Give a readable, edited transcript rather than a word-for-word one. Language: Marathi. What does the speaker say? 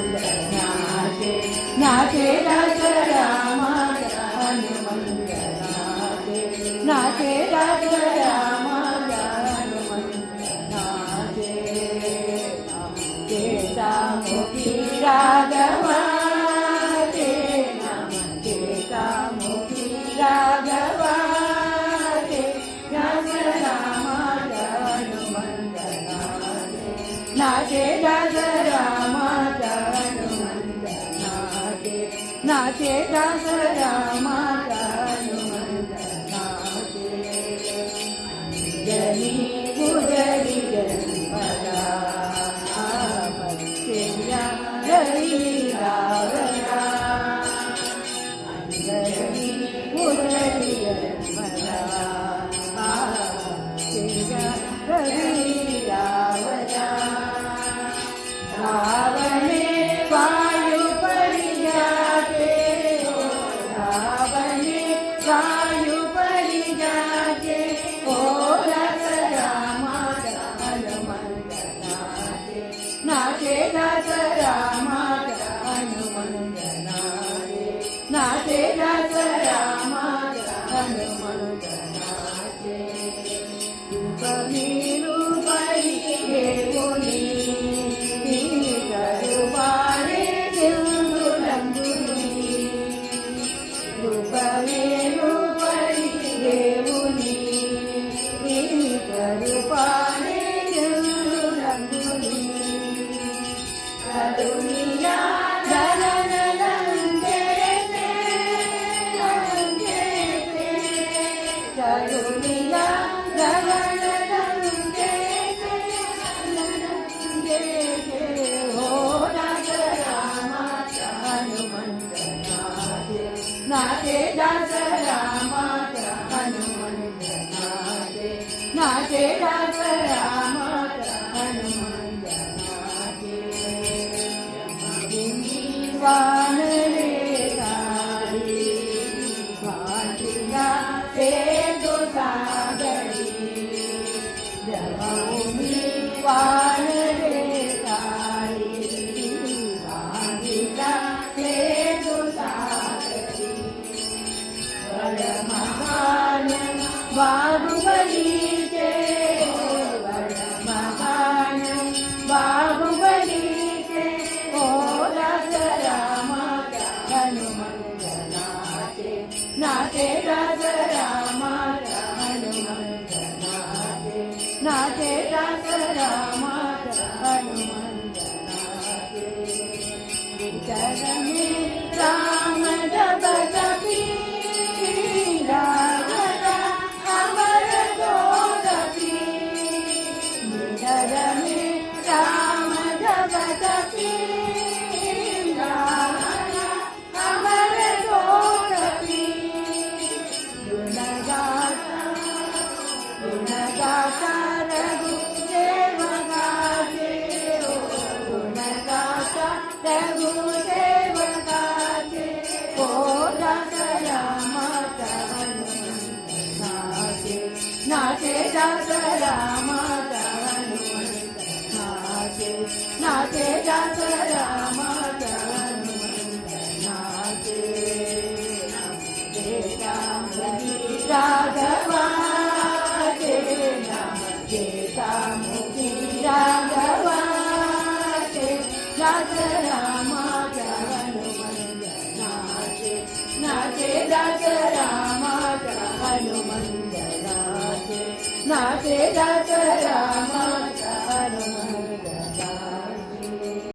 हनुमंतनाचे नाचे दास रामाच्या हनुमंतनाचे नाचे दास रामाच्या हनुमंतनाचे केसा मुखी राघवाचे नाम केसा मुखी राघवाचे दास रामाच्या हनुमंतनाचे नाचे दास रामाच्या हनुमंतनाचे नाचे दास रामाच्या हनुमंतनाचे अंजनी गुजरी जन्मला मत्स्या हरी रावला अंजनी गुजरी जन्मला मत्स्या हरी रावला रावणे वायु परि जाते रावणे वायु परि जाते ओ दास रामाच्या हनुमंतनाचे नाचे दास रामाच्या हनुमंतनाचे नाचे दास रामाच्या हनुमंतनाचे रूपमी रूपरी घेऊनी करुवारे सिंधू लंबुनी रूपमे रूपरी देऊनी करुवारे सिंधू लंबुनी करुणिया धरण लंकेते करुणिया धरण लंकेते हो दास रामाच्या हनुमंतनाचे नाचे दास रामाच्या हनुमंतनाचे नाचे दास रामाच्या हनुमंतनाचे वानरे सारी भाटिया ते दो सागरी जगभूमी वानरे सारी भाटिया ते दो सागरी महान बाहुबलीचे महान बाहुबलीचे ओ दास रामाच्या हनुमंतनाचे नाचे दास रामाच्या हनुमंतनाचे नाचे दास रामाच्या हनुमंतनाचे विचारणे राम जप जपी रावला अमर गोरखी विचारणे राम जप जपी रावला अमर गोरखी गुणगाता रघुदेव गाते गुणगाता रघुदेव गाते ओ दास रामाच्या हनुमंतनाचे नाचे दास रामाच्या हनुमंतनाचे नाचे दास रामाच्या हनुमंतनाचे राघवाचे नाम केसा मुखी राघवाचे दास रामाच्या हनुमंतनाचे नाचे दास रामाच्या हनुमंतनाचे नाचे दास